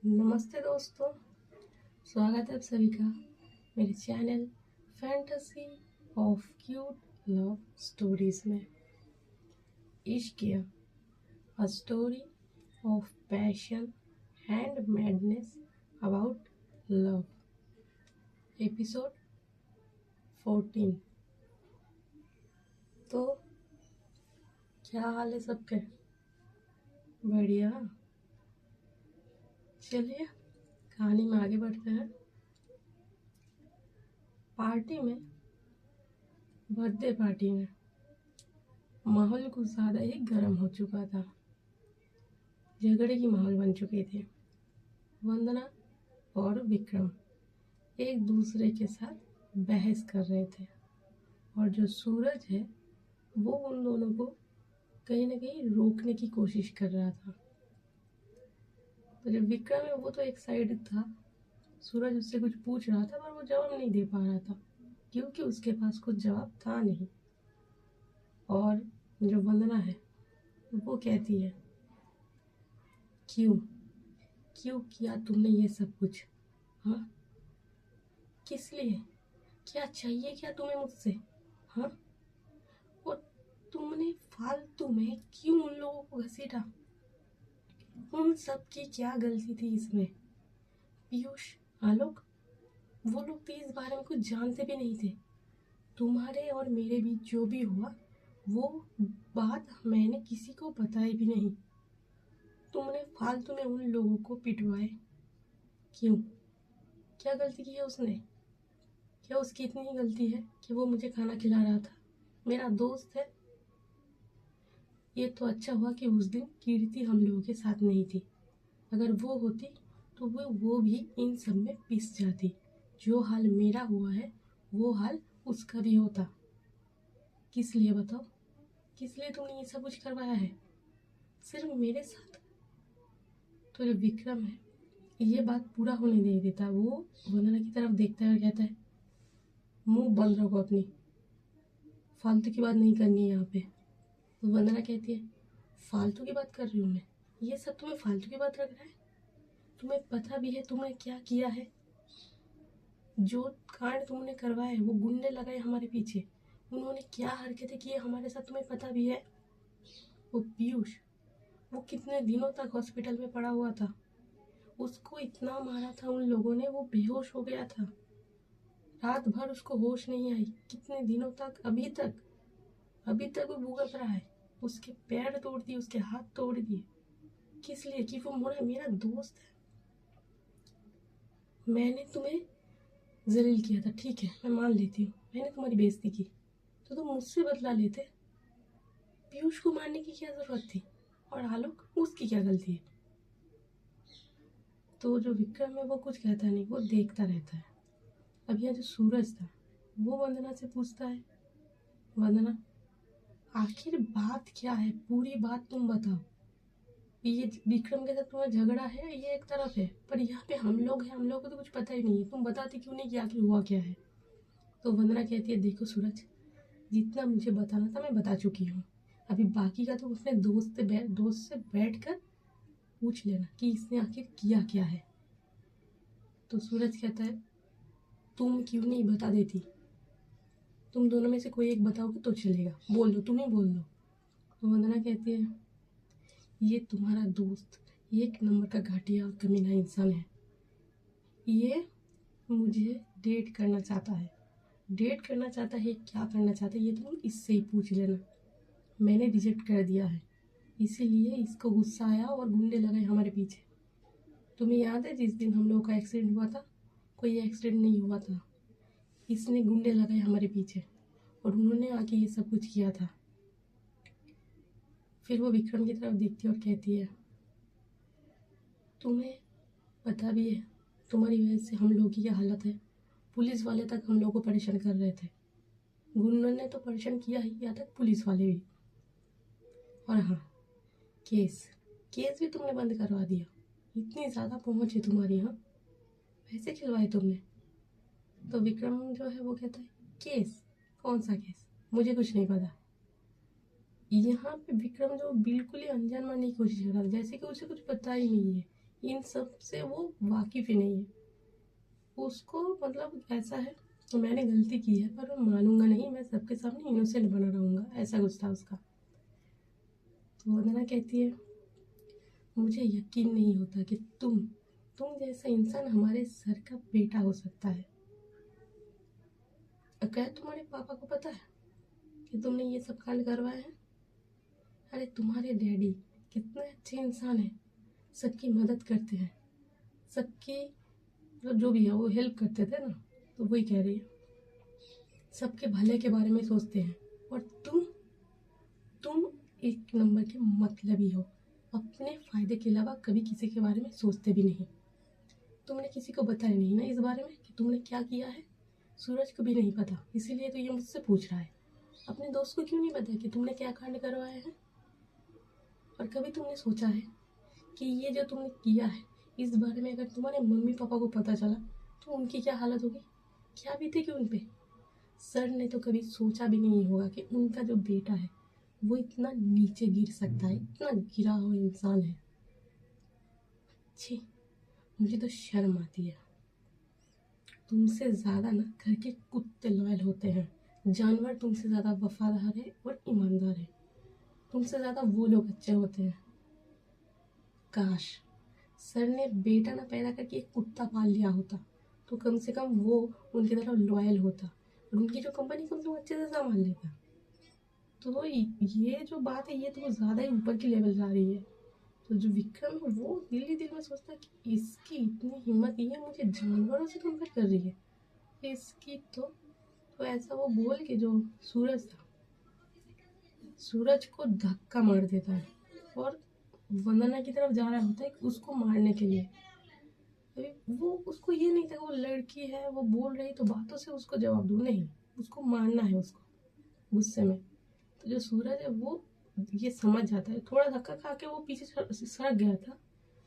नमस्ते दोस्तों, स्वागत है आप सभी का मेरे channel fantasy of cute love stories में। इश्क a story of passion and madness about love, episode 14। तो क्या हाल है सबके? बढ़िया। चलिए कहानी में आगे बढ़ते हैं। बर्थडे पार्टी में माहौल कुछ ज़्यादा ही गर्म हो चुका था। झगड़े की माहौल बन चुके थे। वंदना और विक्रम एक दूसरे के साथ बहस कर रहे थे और जो सूरज है वो उन दोनों को कहीं ना कहीं रोकने की कोशिश कर रहा था। तो जब विक्रम है वो तो एक साइड था, सूरज उससे कुछ पूछ रहा था पर वो जवाब नहीं दे पा रहा था क्योंकि उसके पास कुछ जवाब था नहीं। और जो वंदना है वो कहती है, क्यों क्यों किया तुमने ये सब कुछ? हाँ, किस लिए? क्या चाहिए क्या तुम्हें मुझसे? हाँ, और तुमने फालतू में क्यों उन लोगों को घसीटा? उन सब की क्या गलती थी इसमें? पीयूष, आलोक, वो लोग तो इस बारे में कुछ जानते भी नहीं थे। तुम्हारे और मेरे बीच जो भी हुआ वो बात मैंने किसी को बताई भी नहीं। तुमने फालतू में उन लोगों को पिटवाए क्यों? क्या गलती की है उसने? क्या उसकी इतनी ही गलती है कि वो मुझे खाना खिला रहा था, मेरा दोस्त है? ये तो अच्छा हुआ कि उस दिन कीर्ति हम लोगों के साथ नहीं थी। अगर वो होती तो वो भी इन सब में पिस जाती। जो हाल मेरा हुआ है वो हाल उसका भी होता। किस लिए बताओ? किस लिए तुमने ये सब कुछ करवाया है सिर्फ मेरे साथ? तो जो विक्रम है ये बात पूरा होने नहीं देता। वो वंदना की तरफ देखता है और कहता है, मुंह बंद रखो अपनी, फालतू की बात नहीं करनी है यहाँ पे। तो वंदना कहती है, फालतू की बात कर रही हूँ मैं? ये सब तुम्हें फालतू की बात लग रहा है? तुम्हें पता भी है तुमने क्या किया है? जो कांड तुमने करवाए वो गुंडे लगाए हमारे पीछे, उन्होंने क्या हरकतें की हमारे साथ तुम्हें पता भी है? वो पीयूष, वो कितने दिनों तक हॉस्पिटल में पड़ा हुआ था। उसको इतना मारा था उन लोगों ने, वो बेहोश हो गया था। रात भर उसको होश नहीं आई, कितने दिनों तक, अभी तक वो भुगत रहा है। उसके पैर तोड़ दिए, उसके हाथ तोड़ दिए। किस लिए? कि वो मेरा दोस्त है। मैंने तुम्हें जलील किया था, ठीक है, मैं मान लेती हूँ, मैंने तुम्हारी बेइज्जती की, तो तुम मुझसे बदला लेते। पीयूष को मारने की क्या जरूरत थी? और आलोक, उसकी क्या गलती है? तो जो विक्रम है वो कुछ कहता नहीं, वो देखता रहता है। अब यहाँ जो सूरज था वो वंदना से पूछता है, वंदना आखिर बात क्या है? पूरी बात तुम बताओ। ये विक्रम के साथ तुम्हारा झगड़ा है ये एक तरफ है, पर यहाँ पे हम लोग हैं, हम लोग को तो कुछ पता ही नहीं है। तुम बताती क्यों नहीं कि आखिर हुआ क्या है? तो वंदना कहती है, देखो सूरज, जितना मुझे बताना था मैं बता चुकी हूँ। अभी बाकी का तो अपने दोस्त से बैठ कर पूछ लेना कि इसने आखिर किया क्या है। तो सूरज कहता है, तुम क्यों नहीं बता देती? तुम दोनों में से कोई एक बताओगे तो चलेगा, बोल दो, तुम ही बोल दो। तो वंदना कहती है, ये तुम्हारा दोस्त एक नंबर का घटिया और कमीना इंसान है। ये मुझे डेट करना चाहता है। क्या करना चाहता है ये तुम इससे ही पूछ लेना। मैंने रिजेक्ट कर दिया है, इसीलिए इसको गुस्सा आया और गुंडे लगाए हमारे पीछे। तुम्हें याद है जिस दिन हम लोगों का एक्सीडेंट हुआ था? कोई एक्सीडेंट नहीं हुआ था, इसने गुंडे लगाए हमारे पीछे और उन्होंने आके ये सब कुछ किया था। फिर वो विक्रम की तरफ देखती है और कहती है, तुम्हें पता भी है तुम्हारी वजह से हम लोगों की क्या हालत है? पुलिस वाले तक हम लोगों को परेशान कर रहे थे। गुंडों ने तो परेशान किया ही, यहाँ तक पुलिस वाले भी। और हाँ, केस केस भी तुमने बंद करवा दिया। इतनी ज़्यादा पहुँच है तुम्हारी, हाँ? पैसे खिलवाए तुमने। तो विक्रम जो है वो कहता है, केस? कौन सा केस? मुझे कुछ नहीं पता। यहाँ पे विक्रम जो बिल्कुल ही अनजान मानने की कोशिश कर रहा था, जैसे कि उसे कुछ पता ही नहीं है इन सब से वो वाकिफ ही नहीं है। उसको मतलब ऐसा है तो मैंने गलती की है पर मैं मानूंगा नहीं, मैं सबके सामने इनोसेंट बना रहूंगा, ऐसा कुछ था उसका। तो वंदना कहती है मुझे यकीन नहीं होता कि तुम जैसा इंसान हमारे सर का बेटा हो सकता है। क्या तुम्हारे पापा को पता है कि तुमने ये सब कांड करवाया है? अरे तुम्हारे डैडी कितने अच्छे इंसान हैं, सबकी मदद करते हैं, सबकी मतलब जो भी है वो हेल्प करते थे ना। तो वही कह रही है, सबके भले के बारे में सोचते हैं। और तुम एक नंबर के मतलबी हो, अपने फायदे के अलावा कभी किसी के बारे में सोचते भी नहीं। तुमने किसी को बताया नहीं ना इस बारे में कि तुमने क्या किया है। सूरज को भी नहीं पता, इसीलिए तो ये मुझसे पूछ रहा है। अपने दोस्त को क्यों नहीं पता कि तुमने क्या कांड करवाया है? और कभी तुमने सोचा है कि ये जो तुमने किया है इस बारे में अगर तुम्हारे मम्मी पापा को पता चला तो उनकी क्या हालत होगी, क्या बीतेगी उन पे? सर ने तो कभी सोचा भी नहीं होगा कि उनका जो बेटा है वो इतना नीचे गिर सकता है, इतना गिरा हुआ इंसान है। छी, मुझे तो शर्म आती है। तुमसे ज़्यादा ना घर के कुत्ते लॉयल होते हैं, जानवर तुमसे ज़्यादा वफादार है और ईमानदार है, तुमसे ज़्यादा वो लोग अच्छे होते हैं। काश सर ने बेटा ना पैदा करके एक कुत्ता पाल लिया होता तो कम से कम वो उनकी तरफ लॉयल होता और उनकी जो कंपनी कम से कम अच्छे से संभाल लेता। तो ये जो बात है ये तो ज़्यादा ही ऊपर की लेवल जा रही है। तो जो विक्रम है वो दिल ही दिल में सोचता है कि इसकी इतनी हिम्मत, ये मुझे जानवरों से कंपेयर कर रही है इसकी तो ऐसा वो बोल के जो सूरज था, सूरज को धक्का मार देता है और वंदना की तरफ जा रहा होता है उसको मारने के लिए। अभी वो उसको ये नहीं था वो लड़की है, वो बोल रही तो बातों से उसको जवाब दो, नहीं उसको मारना है उसको गुस्से में। तो जो सूरज है वो ये समझ जाता है, थोड़ा धक्का खा के वो पीछे सरक गया था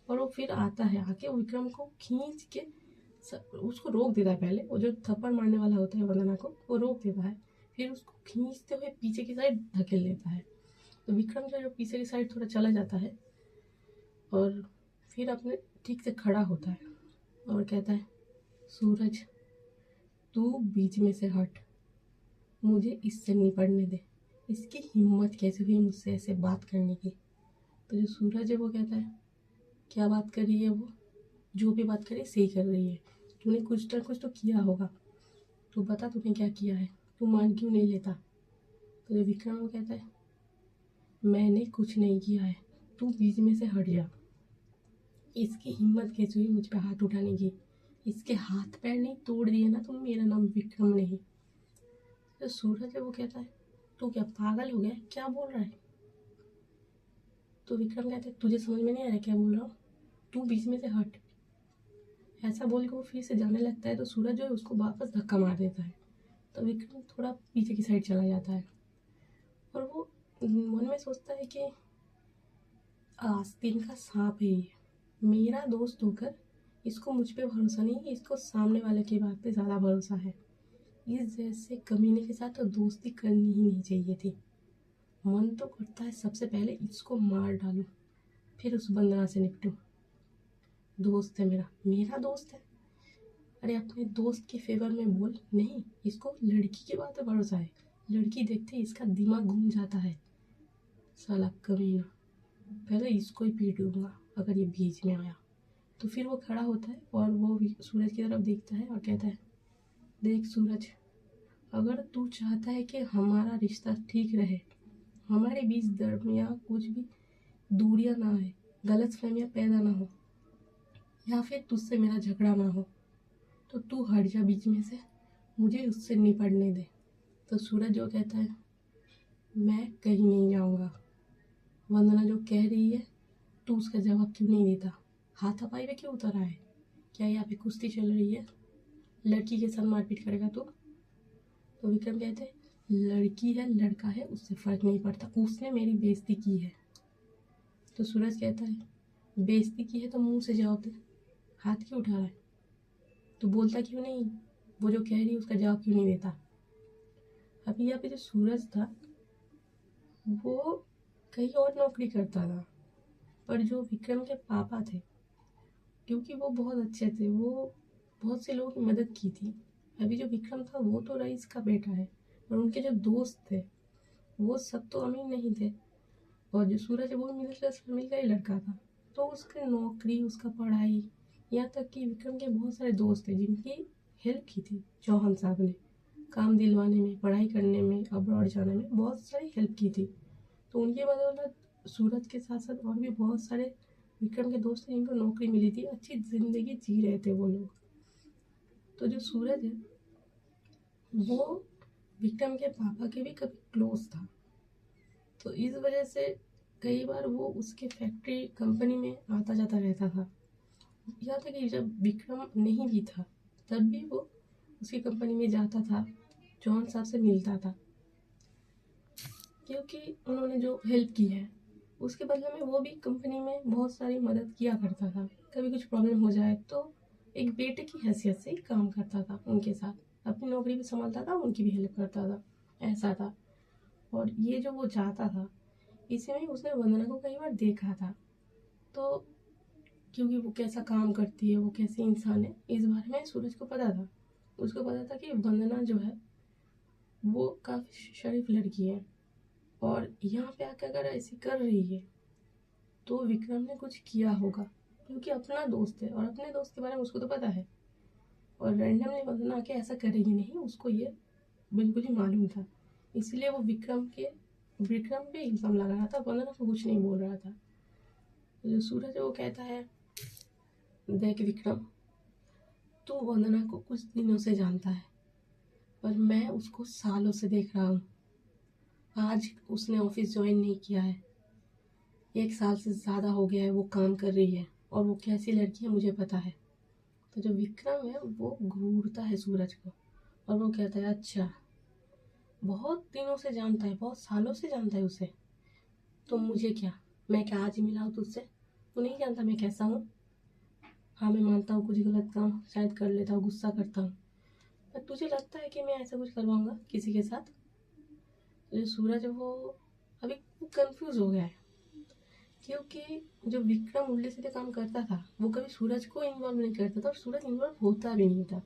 और वो फिर आता है आके विक्रम को खींच के उसको रोक देता है। पहले वो जो थप्पड़ मारने वाला होता है वंदना को वो रोक देता है, फिर उसको खींचते हुए पीछे की साइड धकेल देता है। तो विक्रम जो पीछे की साइड थोड़ा चला जाता है और फिर अपने ठीक से खड़ा होता है और कहता है सूरज तू बीच में से हट, मुझे इससे निपटने दे, इसकी हिम्मत कैसे हुई मुझसे ऐसे बात करने की। तो जो सूरज है वो कहता है क्या बात कर रही है वो, जो भी बात करे सही कर रही है, तूने कुछ ना कुछ तो किया होगा, तू बता तूने क्या किया है, तू मान क्यों नहीं लेता। तो जो विक्रम वो कहता है मैंने कुछ नहीं किया है, तू बीच में से हट जा। इसकी हिम्मत कैसे हुई मुझ पे हाथ उठाने की, इसके हाथ पैर नहीं तोड़ दिए ना तुम, मेरा नाम विक्रम नहीं। तो सूरज है वो कहता है तू क्या पागल हो गया, क्या बोल रहा है। तो विक्रम कहता है तुझे समझ में नहीं आ रहा क्या बोल रहा हूँ, तू बीच में से हट। ऐसा बोल के वो फिर से जाने लगता है तो सूरज जो है उसको वापस धक्का मार देता है। तो विक्रम थोड़ा पीछे की साइड चला जाता है और वो मन में सोचता है कि आस्तीन का सांप है ये, मेरा दोस्त होकर इसको मुझ पे भरोसा नहीं है, इसको सामने वाले की बात पे ज़्यादा भरोसा है। इस जैसे कमीने के साथ तो दोस्ती करनी ही नहीं चाहिए थी। मन तो करता है सबसे पहले इसको मार डालूं, फिर उस बंदना से निपटूं। दोस्त है मेरा, मेरा दोस्त है। अरे अपने दोस्त के फेवर में बोल, नहीं इसको लड़की की बात पे भरोसा है, लड़की देखते ही इसका दिमाग घूम जाता है। साला कमीना, पहले इसको ही पीट लूंगा अगर ये बीच में आया। तो फिर वो खड़ा होता है और वो भी सूरज की तरफ देखता है और कहता है देख सूरज, अगर तू चाहता है कि हमारा रिश्ता ठीक रहे, हमारे बीच दरमियाँ कुछ भी दूरियां ना आए, गलत फहमियाँ पैदा ना हो या फिर तुझसे मेरा झगड़ा ना हो, तो तू हट जा बीच में से, मुझे उससे निपटने दे। तो सूरज जो कहता है मैं कहीं नहीं जाऊँगा। वंदना जो कह रही है तू उसका जवाब क्यों नहीं देता, हाथापाई पे क्यों उतर रहा है, क्या यहाँ पे कुश्ती चल रही है, लड़की के साथ मारपीट करेगा तू। तो विक्रम कहते हैं लड़की है लड़का है उससे फर्क नहीं पड़ता, उसने मेरी बेइज्जती की है। तो सूरज कहता है बेइज्जती की है तो मुंह से जवाब दे, हाथ क्यों उठा रहा है, तो बोलता क्यों नहीं, वो जो कह रही है उसका जवाब क्यों नहीं देता। अभी यहाँ पे जो सूरज था वो कहीं और नौकरी करता था, पर जो विक्रम के पापा थे क्योंकि वो बहुत अच्छे थे, वो बहुत से लोगों की मदद की थी। अभी जो विक्रम था वो तो रईस का बेटा है, और उनके जो दोस्त थे वो सब तो अमीर नहीं थे, और जो सूरज है वो मिडिल क्लास फैमिली का ही लड़का था। तो उसकी नौकरी, उसका पढ़ाई, यहाँ तक कि विक्रम के बहुत सारे दोस्त थे जिनकी हेल्प की थी चौहान साहब ने, काम दिलवाने में, पढ़ाई करने में, अब्रॉड जाने में बहुत सारी हेल्प की थी। तो उनकी बदौलत सूरज के साथ साथ और भी बहुत सारे विक्रम के दोस्त थे जिनको नौकरी मिली थी, अच्छी ज़िंदगी जी रहे थे वो लोग। तो जो सूरज है वो विक्रम के पापा के भी कभी क्लोज था, तो इस वजह से कई बार वो उसके फैक्ट्री कंपनी में आता जाता रहता था। यहाँ तक कि जब विक्रम नहीं भी था तब भी वो उसकी कंपनी में जाता था, जॉन साहब से मिलता था, क्योंकि उन्होंने जो हेल्प की है उसके बदले में वो भी कंपनी में बहुत सारी मदद किया करता था। कभी कुछ प्रॉब्लम हो जाए तो एक बेटे की हैसियत से ही काम करता था उनके साथ, अपनी नौकरी भी संभालता था, उनकी भी हेल्प करता था, ऐसा था। और ये जो वो जाता था इसी में उसने वंदना को कई बार देखा था, तो क्योंकि वो कैसा काम करती है, वो कैसी इंसान है, इस बारे में सूरज को पता था। उसको पता था कि वंदना जो है वो काफ़ी शरीफ लड़की है, और यहाँ पे आकर अगर ऐसी कर रही है तो विक्रम ने कुछ किया होगा, क्योंकि अपना दोस्त है और अपने दोस्त के बारे में उसको तो पता है, और रैंडमली वंदना आके ऐसा करेगी नहीं, उसको ये बिल्कुल ही मालूम था। इसलिए वो विक्रम पे इल्ज़ाम लगा रहा था, वंदना को कुछ नहीं बोल रहा था। जो सूरज है वो कहता है, देख विक्रम, तू वंदना को कुछ दिनों से जानता है, पर मैं उसको सालों से देख रहा हूँ। आज उसने ऑफिस ज्वाइन नहीं किया है, 1 साल से ज़्यादा हो गया है वो काम कर रही है, और वो कैसी लड़की है मुझे पता है। तो जो विक्रम है वो घूरता है सूरज को, और वो कहता है, अच्छा, बहुत दिनों से जानता है, बहुत सालों से जानता है उसे, तो मुझे क्या, मैं क्या आज ही मिला हूँ तुझसे? तू नहीं जानता मैं कैसा हूँ? हाँ, मैं मानता हूँ कुछ गलत काम शायद कर लेता हूँ, गुस्सा करता हूँ, पर तुझे लगता है कि मैं ऐसा कुछ करवाऊंगा किसी के साथ? तो जो सूरज है वो अभी कंफ्यूज हो गया है, क्योंकि जो विक्रम उल्टे सीधे काम करता था वो कभी सूरज को इन्वॉल्व नहीं करता था, और सूरज इन्वॉल्व होता भी नहीं था।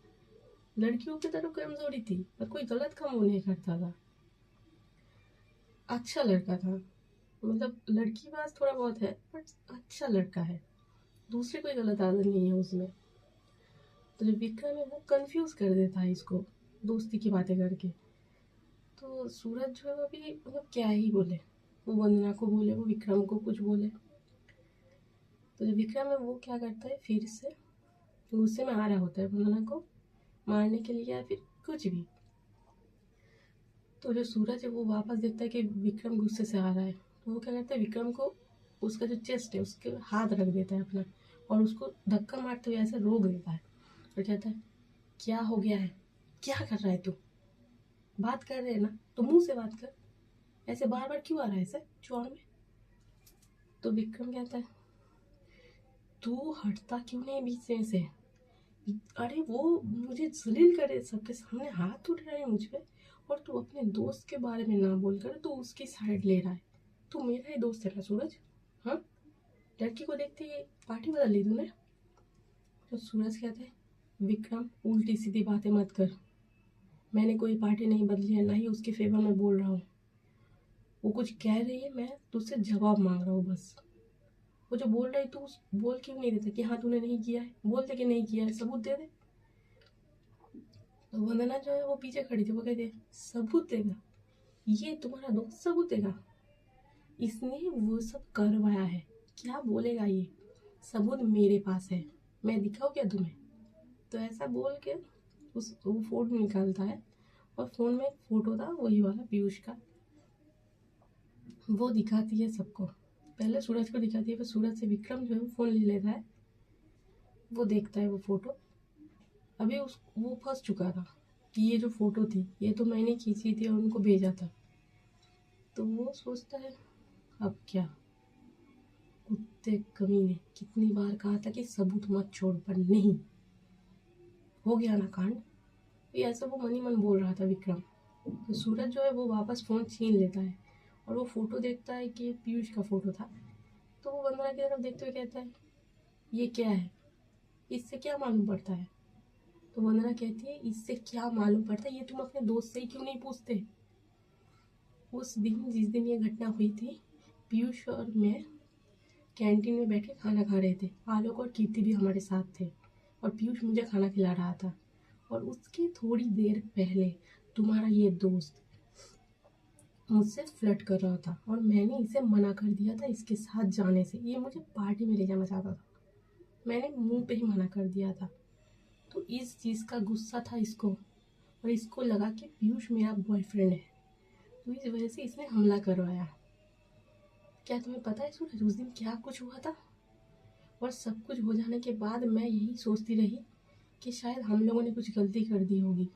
लड़कियों की तरफ कमजोरी थी, पर कोई गलत काम वो नहीं करता था। अच्छा लड़का था, मतलब लड़की बात थोड़ा बहुत है बट अच्छा लड़का है, दूसरी कोई गलत आदत नहीं है उसमें। तो जो विक्रम है वो कंफ्यूज कर देता है इसको दोस्ती की बातें करके। तो सूरज जो है वो अभी मतलब क्या ही बोले, वो वंदना को बोले, वो विक्रम को कुछ बोले। तो जो विक्रम है वो क्या करता है, फिर से गुस्से में आ रहा होता है वंदना को मारने के लिए या फिर कुछ भी। तो जो सूरज है वो वापस देखता है कि विक्रम गुस्से से आ रहा है, तो वो क्या करता है, विक्रम को उसका जो चेस्ट है उसके हाथ रख देता है अपना, और उसको धक्का मारते हुए ऐसे रोक देता है, और कहता है, क्या हो गया है, क्या कर रहा है तू? बात कर रहे हैं ना तो मुंह से बात कर, ऐसे बार बार क्यों आ रहा है ऐसे चौड़ में? तो विक्रम कहता है, तू हटता क्यों नहीं बीच में से? अरे वो मुझे जलील करे, सबके सामने हाथ उठ रहा है मुझ पे, और तू अपने दोस्त के बारे में ना बोल कर तू उसकी साइड ले रहा है। तू मेरा ही दोस्त है ना सूरज? हाँ, लड़की को देखते ही पार्टी बदल ली तूने? तो सूरज कहते हैं, विक्रम उल्टी सीधी बातें मत कर, मैंने कोई पार्टी नहीं बदली है, ना ही उसके फेवर में बोल रहा हूँ। वो कुछ कह रही है, मैं तुझसे जवाब मांग रहा हूँ बस। वो जो बोल रही तू बोल क्यों नहीं देता कि हाँ तूने नहीं किया है, बोल दे कि नहीं किया है, सबूत दे दे। तो वंदना जो है वो पीछे खड़ी थी, वो कहती है, सबूत देगा? ये तुम्हारा दोस्त सबूत देगा? इसने वो सब करवाया है, क्या बोलेगा ये? सबूत मेरे पास है, मैं दिखाऊँ क्या तुम्हें? तो ऐसा बोल के वो फोन निकालता है, और फोन में एक फोटो था वही वाला पीयूष का, वो दिखाती है सबको, पहले सूरज को दिखाती है, फिर सूरज से विक्रम जो है वो फोन ले लेता है, वो देखता है वो फोटो। अभी वो फंस चुका था कि ये जो फोटो थी ये तो मैंने खींची थी और उनको भेजा था। तो वो सोचता है, अब क्या, कुत्ते कमीने, कितनी बार कहा था कि सबूत मत छोड़, पर नहीं, हो गया ना कांड। ये ऐसा वो मन ही मन बोल रहा था विक्रम। तो सूरज जो है वो वापस फोन छीन लेता है, और वो फोटो देखता है कि ये पीयूष का फोटो था। तो वो वंदना की तरफ देखते हुए कहता है, ये क्या है? इससे क्या मालूम पड़ता है? तो वंदना कहती है इससे क्या मालूम पड़ता है, ये तुम अपने दोस्त से ही क्यों नहीं पूछते? उस दिन जिस दिन ये घटना हुई थी, पीयूष और मैं कैंटीन में बैठ के खाना खा रहे थे। आलोक और कीर्ति भी हमारे साथ थे और पीयूष मुझे खाना खिला रहा था। और उसकी थोड़ी देर पहले तुम्हारा ये दोस्त मुझसे फ्लर्ट कर रहा था और मैंने इसे मना कर दिया था इसके साथ जाने से। ये मुझे पार्टी में ले जाना चाहता था, मैंने मुंह पे ही मना कर दिया था। तो इस चीज़ का गुस्सा था इसको, और इसको लगा कि पीयूष मेरा बॉयफ्रेंड है, तो इस वजह से इसने हमला करवाया। क्या तुम्हें पता है सूरज उस दिन क्या कुछ हुआ था? और सब कुछ हो जाने के बाद मैं यही सोचती रही कि शायद हम लोगों ने कुछ गलती कर दी होगी,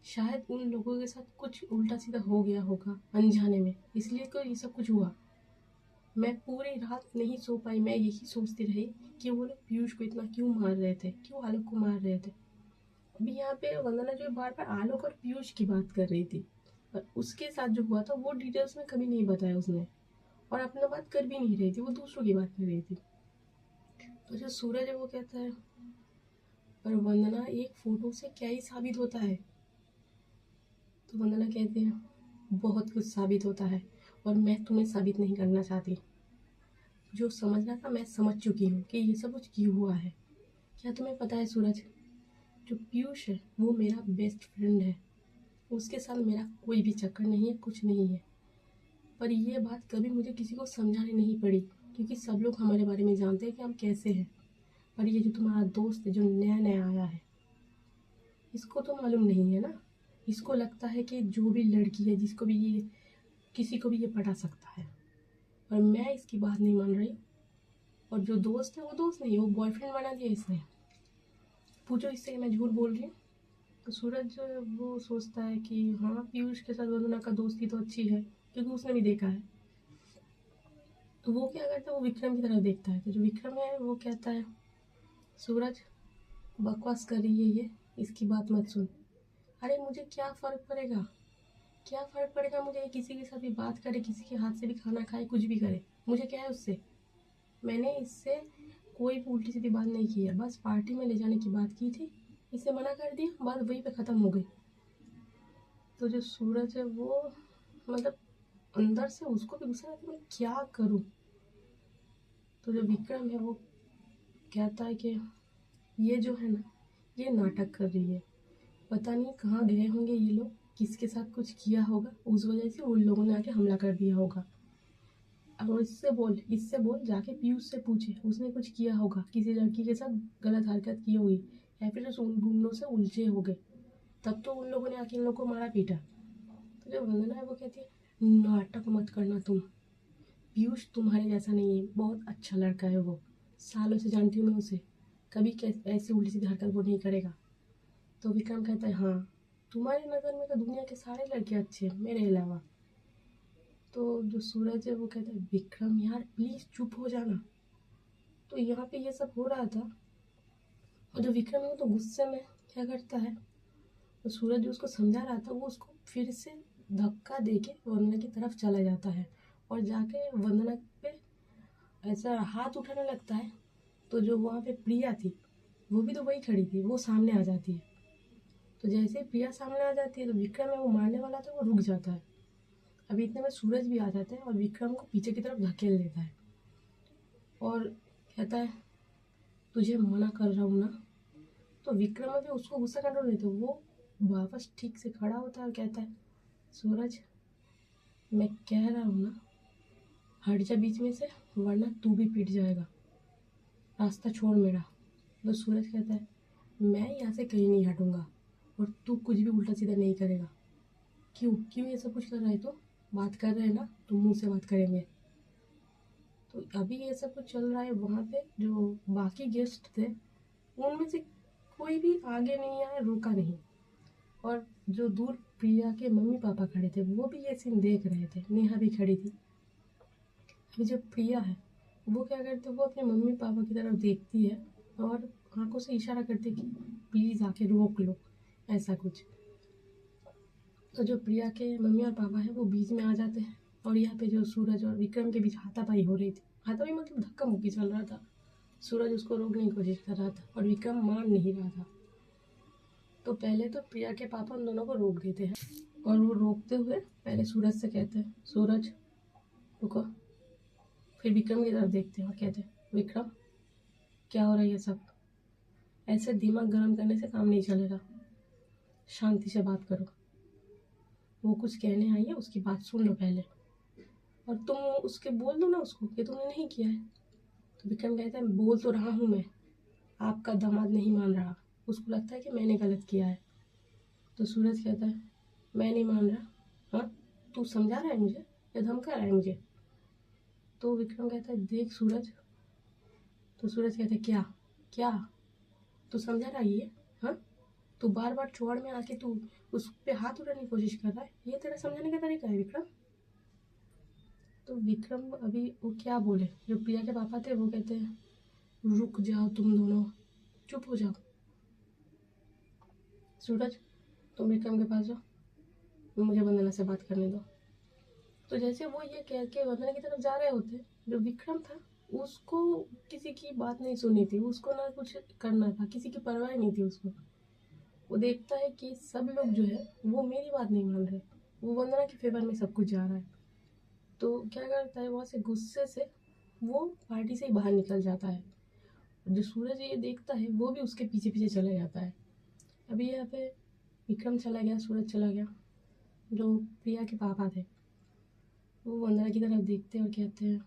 शायद उन लोगों के साथ कुछ उल्टा सीधा हो गया होगा अनजाने में, इसलिए तो ये सब कुछ हुआ। मैं पूरी रात नहीं सो पाई, मैं यही सोचती रही कि वो लोग पीयूष को इतना क्यों मार रहे थे, क्यों आलोक को मार रहे थे। अभी यहाँ पे वंदना जो बार बार आलोक और पीयूष की बात कर रही थी, और उसके साथ जो हुआ था वो डिटेल्स में कभी नहीं बताया उसने, और अपना बात कर भी नहीं रही थी, वो दूसरों की बात कर रही थी। तो जो सूरज है वो कहता है पर वंदना एक फोटो से क्या ही साबित होता है? तो वंदना कहते हैं बहुत कुछ साबित होता है, और मैं तुम्हें साबित नहीं करना चाहती। जो समझना था मैं समझ चुकी हूँ कि ये सब कुछ क्यों हुआ है। क्या तुम्हें पता है सूरज, जो पीयूष है वो मेरा बेस्ट फ्रेंड है, उसके साथ मेरा कोई भी चक्कर नहीं है, कुछ नहीं है। पर ये बात कभी मुझे किसी को समझानी नहीं पड़ी, क्योंकि सब लोग हमारे बारे में जानते हैं कि हम कैसे हैं। पर ये जो तुम्हारा दोस्त है जो नया नया आया है, इसको तो मालूम नहीं है ना। इसको लगता है कि जो भी लड़की है जिसको भी ये किसी को भी ये पटा सकता है, पर मैं इसकी बात नहीं मान रही। और जो दोस्त है वो दोस्त नहीं, वो बॉयफ्रेंड बना दिया इसने। पूछो इससे कि मैं झूठ बोल रही हूँ? तो सूरज वो सोचता है कि हाँ पीयूष के साथ वंदना का दोस्ती तो अच्छी है, क्योंकि उसने भी देखा है। तो वो क्या करता है, वो विक्रम की तरफ देखता है। तो जो विक्रम है वो कहता है सूरज बकवास कर रही है ये, इसकी बात मत सुन। अरे मुझे क्या फ़र्क पड़ेगा, क्या फ़र्क पड़ेगा मुझे, ये किसी के साथ भी बात करे, किसी के हाथ से भी खाना खाए, कुछ भी करे, मुझे क्या है उससे। मैंने इससे कोई भी उल्टी सीधी बात नहीं की है, बस पार्टी में ले जाने की बात की थी, इसे मना कर दिया, बात वहीं पे ख़त्म हो गई। तो जो सूरज है वो मतलब अंदर से उसको भी गुस्सा आता है, मैं क्या करूं। तो जो विक्रम है वो कहता है कि ये जो है ना, ये नाटक कर रही है, पता नहीं कहाँ गए होंगे ये लोग, किसके साथ कुछ किया होगा, उस वजह से उन लोगों ने आके हमला कर दिया होगा। अब इससे बोल जाके पीयूष से पूछे, उसने कुछ किया होगा, किसी लड़की के साथ गलत हरकत की होगी, या फिर उस उन गुंडों से उलझे हो गए, तब तो उन लोगों ने आके इन लोगों को मारा पीटा। तो जो वंदना है वो कहती है नाटक मत करना तुम, पीयूष तुम्हारे जैसा नहीं है, बहुत अच्छा लड़का है वो, सालों से जानती हूँ मैं उसे, कभी ऐसी उल्टी सीधी हरकत वो नहीं करेगा। तो विक्रम कहता है हाँ तुम्हारी नज़र में तो दुनिया के सारे लड़के अच्छे हैं मेरे अलावा। तो जो सूरज है वो कहता है विक्रम यार प्लीज़ चुप हो जाना। तो यहाँ पे ये सब हो रहा था, और जो विक्रम है वो तो गुस्से में क्या करता है, तो सूरज जो उसको समझा रहा था वो उसको फिर से धक्का दे के वंदना की तरफ चला जाता है, और जाके वंदना पे ऐसा हाथ उठाने लगता है। तो जो वहाँ पे प्रिया थी वो भी तो वही खड़ी थी, वो सामने आ जाती है। तो जैसे ही प्रिया सामने आ जाती है तो विक्रम है वो मारने वाला था, वो रुक जाता है। अभी इतने में सूरज भी आ जाता है और विक्रम को पीछे की तरफ धकेल देता है, और कहता है तुझे मना कर रहा हूँ ना। तो विक्रम अभी उसको गुस्सा कंट्रोल नहीं, तो वो वापस ठीक से खड़ा होता है और कहता है सूरज मैं कह रहा हूँ ना, हट जा बीच में से, वरना तू भी पिट जाएगा, रास्ता छोड़ मेरा। तो सूरज कहता है मैं यहाँ से कहीं नहीं हटूंगा, और तू कुछ भी उल्टा सीधा नहीं करेगा। क्यों क्यों ये सब कुछ कर रहा है? तो बात कर रहे हैं ना, तो मुंह से बात करेंगे। तो अभी ये सब कुछ चल रहा है, वहाँ पे जो बाकी गेस्ट थे उनमें से कोई भी आगे नहीं आया, रुका नहीं। और जो दूर प्रिया के मम्मी पापा खड़े थे वो भी ये सीन देख रहे थे, नेहा भी खड़ी थी। अभी जो प्रिया है वो क्या करती है, वो अपने मम्मी पापा की तरफ देखती है और आंखों से इशारा करती है कि प्लीज़ आके रोक लो, ऐसा कुछ। तो जो प्रिया के मम्मी और पापा हैं वो बीच में आ जाते हैं, और यहाँ पे जो सूरज और विक्रम के बीच हाथापाई हो रही थी, हाथापाई मतलब धक्का मुक्की चल रहा था। सूरज उसको रोकने की कोशिश कर रहा था और विक्रम मान नहीं रहा था। तो पहले तो प्रिया के पापा उन दोनों को रोक देते हैं और वो रोकते हुए पहले सूरज से कहते हैं, सूरज रुको। फिर विक्रम की तरफ देखते हैं और कहते हैं, विक्रम क्या हो रहा है ये सब? ऐसे दिमाग गर्म करने से काम नहीं चलेगा, शांति से बात करो। वो कुछ कहने आई है, उसकी बात सुन लो पहले, और तुम उसके बोल दो ना उसको कि तुमने नहीं किया है। तो विक्रम कहता है, बोल तो रहा हूँ मैं, आपका दामाद नहीं मान रहा, उसको लगता है कि मैंने गलत किया है। तो सूरज कहता है, मैं नहीं मान रहा? हाँ, तू समझा रहा है मुझे या धमका रहा है मुझे? तो विक्रम कहता है, देख सूरज। तो सूरज कहता है, क्या क्या तू समझा रहा है ये? हाँ, तू बार बार चौड़ में आके तू उस पे हाथ उठाने की कोशिश कर रहा है, ये तेरा समझाने का तरीका है विक्रम? तो विक्रम अभी वो क्या बोले, जो प्रिया के पापा थे वो कहते हैं, रुक जाओ तुम दोनों, चुप हो जाओ। सूरज तुम विक्रम के पास जाओ, मुझे वंदना से बात करने दो। तो जैसे वो ये कह के वंदना की तरफ जा रहे होते, जो विक्रम था उसको किसी की बात नहीं सुनी थी, उसको ना कुछ करना था, किसी की परवाह नहीं थी उसको। वो देखता है कि सब लोग जो है वो मेरी बात नहीं मान रहे, वो वंदना के फेवर में सब कुछ जा रहा है। तो क्या करता है, वहाँ से गुस्से से वो पार्टी से ही बाहर निकल जाता है। जो सूरज ये देखता है वो भी उसके पीछे पीछे चला जाता है। अभी यहाँ पे विक्रम चला गया, सूरज चला गया, जो प्रिया के पापा थे वो वंदना की तरफ देखते और कहते हैं,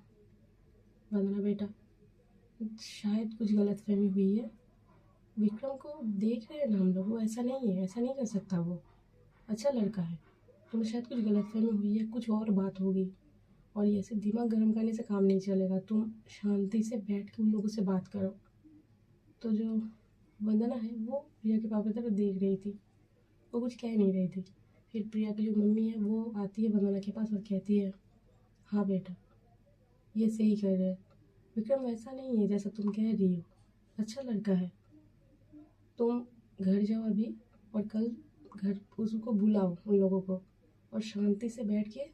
वंदना बेटा, शायद कुछ गलतफहमी हुई है, विक्रम को देख रहे हैं ना हम लोग, वो ऐसा नहीं है, ऐसा नहीं कर सकता, वो अच्छा लड़का है। तुम्हें शायद कुछ गलतफहमी हुई है, कुछ और बात होगी, और ये ऐसे दिमाग गर्म करने से काम नहीं चलेगा, तुम शांति से बैठ के उन लोगों से बात करो। तो जो वंदना है वो प्रिया के पापा की तरफ देख रही थी, वो कुछ कह नहीं रही थी। फिर प्रिया की जो मम्मी है वो आती है वंदना के पास और कहती है, हाँ बेटा, ये सही कह रहे हैं, विक्रम वैसा नहीं है जैसा तुम कह रही हो, अच्छा लड़का है। तुम घर जाओ अभी और कल घर उसको बुलाओ उन लोगों को, और शांति से बैठ के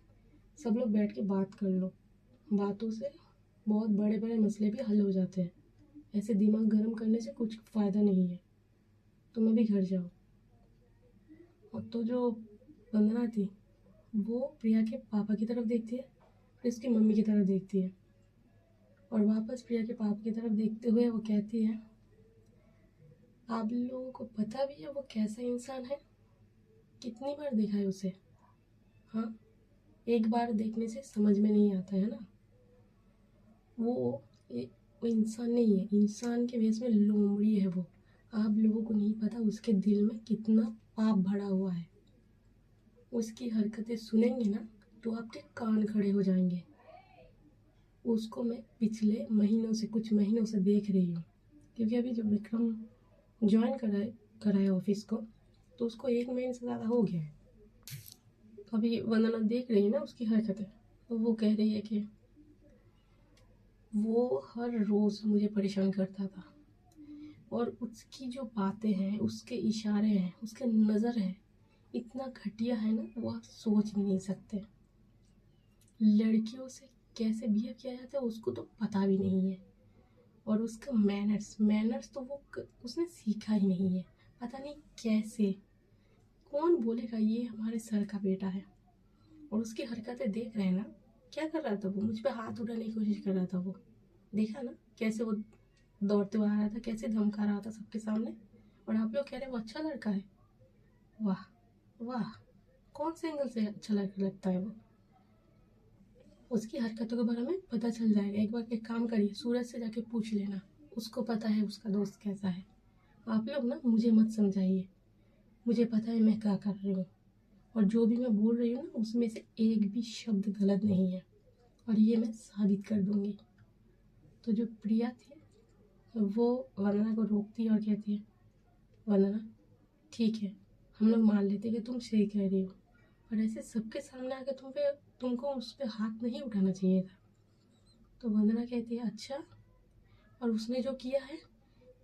सब लोग बैठ के बात कर लो। बातों से बहुत बड़े बड़े मसले भी हल हो जाते हैं, ऐसे दिमाग गर्म करने से कुछ फ़ायदा नहीं है, तुम अभी घर जाओ। और तो जो वंदना थी वो प्रिया के पापा की तरफ देखती है, फिर उसकी मम्मी की तरफ देखती है, और वापस प्रिया के पापा की तरफ देखते हुए वो कहती है, आप लोगों को पता भी है वो कैसा इंसान है? कितनी बार देखा है उसे? हाँ, एक बार देखने से समझ में नहीं आता है ना, वो वो इंसान नहीं है, इंसान के भेष में लोमड़ी है वो। आप लोगों को नहीं पता उसके दिल में कितना पाप भरा हुआ है। उसकी हरकतें सुनेंगे ना तो आपके कान खड़े हो जाएंगे। उसको मैं पिछले महीनों से, कुछ महीनों से देख रही हूँ, क्योंकि अभी जब विक्रम ज्वाइन कराए ऑफिस को, तो उसको 1 महीने से ज़्यादा हो गया है। तो अभी वंदना देख रही है ना उसकी हरकतें, तो वो कह रही है कि वो हर रोज़ मुझे परेशान करता था, और उसकी जो बातें हैं, उसके इशारे हैं, उसके नज़र है, इतना घटिया है ना, वो आप सोच भी नहीं सकते। लड़कियों से कैसे बिहेव किया जाता है उसको तो पता भी नहीं है, और उसका मैनर्स तो उसने सीखा ही नहीं है, पता नहीं कैसे। कौन बोलेगा ये हमारे सर का बेटा है? और उसकी हरकतें देख रहे हैं ना, क्या कर रहा था वो, मुझ पे हाथ उठाने की कोशिश कर रहा था। वो देखा ना कैसे वो दौड़ते हुए आ रहा था, कैसे धमका रहा था सबके सामने, और आप लोग कह रहे हैं वो अच्छा लड़का है। वाह वाह, कौन से एंगल से अच्छा लगता है वो? उसकी हरकतों के बारे में पता चल जाएगा। एक बार एक काम करिए, सूरज से जाके पूछ लेना, उसको पता है उसका दोस्त कैसा है। आप लोग ना मुझे मत समझाइए, मुझे पता है मैं क्या कर रही हूँ, और जो भी मैं बोल रही हूँ ना उसमें से एक भी शब्द गलत नहीं है, और ये मैं साबित कर दूंगी। तो जो प्रिया थी वो वंदना को रोकती है और कहती है, वंदना ठीक है, हम लोग मान लेते कि तुम सही कह रही हो, पर ऐसे सबके सामने आके तुमको उस पर हाथ नहीं उठाना चाहिए था। तो वंदना कहती है, अच्छा, और उसने जो किया है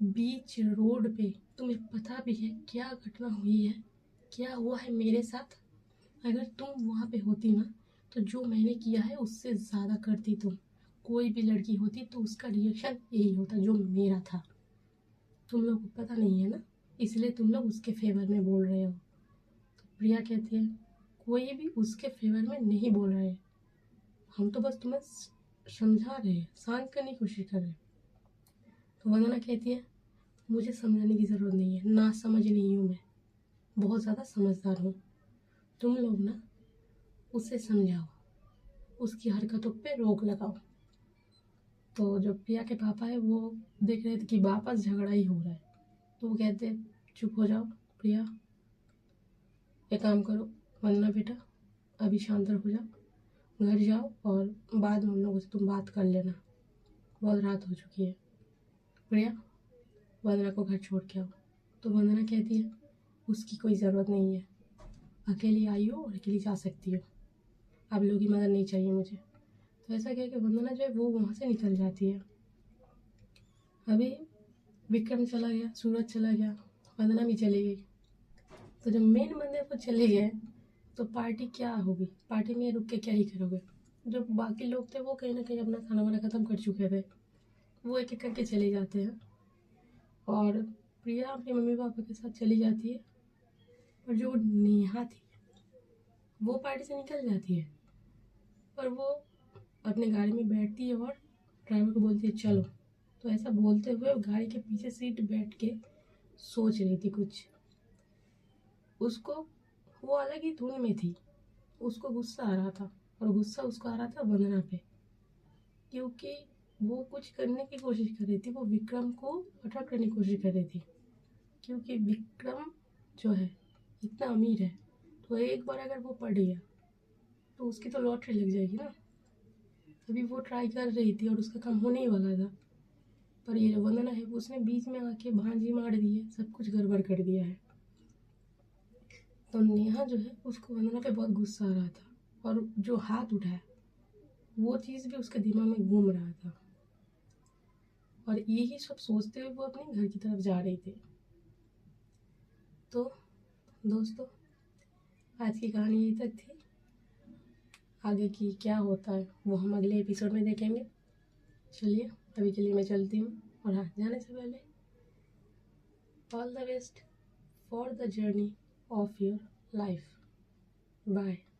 बीच रोड पे, तुम्हें पता भी है क्या घटना हुई है, क्या हुआ है मेरे साथ? अगर तुम वहाँ पे होती ना तो जो मैंने किया है उससे ज़्यादा करती तुम, कोई भी लड़की होती तो उसका रिएक्शन यही होता जो मेरा था। तुम लोग को पता नहीं है ना, इसलिए तुम लोग उसके फेवर में बोल रहे हो। तो प्रिया कहती है कोई भी उसके फेवर में नहीं बोल रहे, हम तो बस तुम्हें समझा रहे हैं, शांत करने की कोशिश कर रहे हैं। तो वंदना कहती है मुझे समझाने की ज़रूरत नहीं है, ना समझ नहीं हूँ मैं, बहुत ज़्यादा समझदार हूँ। तुम लोग ना उसे समझाओ, उसकी हरकतों पे रोक लगाओ। तो जो प्रिया के पापा है वो देख रहे थे कि वापस झगड़ा ही हो रहा है, तो वो कहते हैं चुप हो जाओ प्रिया, एक काम करो वंदना बेटा, अभी शांत हो जाओ, घर जाओ और बाद में हम लोगों से तुम बात कर लेना, बहुत रात हो चुकी है। प्रिया वंदना को घर छोड़ के आओ। तो वंदना कहती है उसकी कोई ज़रूरत नहीं है, अकेली आई हो और अकेली जा सकती हो, आप लोगों की मदद नहीं चाहिए मुझे। तो ऐसा कह के वंदना जो है वो वहाँ से निकल जाती है। अभी विक्रम चला गया, सूरज चला गया, वंदना भी चली गई। तो जब मेन बंदे वो चले गए तो पार्टी क्या होगी, पार्टी में रुक के क्या ही करोगे। जो बाकी लोग थे वो कहीं ना कहीं अपना खाना वाना ख़त्म कर चुके थे, वो एक एक करके चले जाते हैं और प्रिया अपने मम्मी पापा के साथ चली जाती है। और जो नेहा थी वो पार्टी से निकल जाती है, पर वो अपने गाड़ी में बैठती है और ड्राइवर को बोलती है चलो। तो ऐसा बोलते हुए गाड़ी के पीछे सीट बैठ के सोच रही थी कुछ। उसको वो अलग ही धुन में थी, उसको गुस्सा आ रहा था और गुस्सा उसको आ रहा था वंदना पे, क्योंकि वो कुछ करने की कोशिश कर रही थी, वो विक्रम को अट्रैक्ट करने की कोशिश कर रही थी। क्योंकि विक्रम जो है इतना अमीर है, तो एक बार अगर वो पढ़ गया तो उसकी तो लॉटरी लग जाएगी ना। अभी वो ट्राई कर रही थी और उसका काम होने ही वाला था, पर ये जो वंदना है उसने बीच में आके भांजी मार दी है, सब कुछ गड़बड़ कर दिया है। तो नेहा जो है उसको वंदना पे बहुत गुस्सा आ रहा था और जो हाथ उठाया वो चीज़ भी उसके दिमाग में घूम रहा था और यही सब सोचते हुए वो अपने घर की तरफ जा रही थी। तो दोस्तों आज की कहानी यही तक थी, आगे की क्या होता है वो हम अगले एपिसोड में देखेंगे। चलिए अभी के लिए मैं चलती हूँ, और हाँ जाने से पहले all the best for the journey of your life. Bye.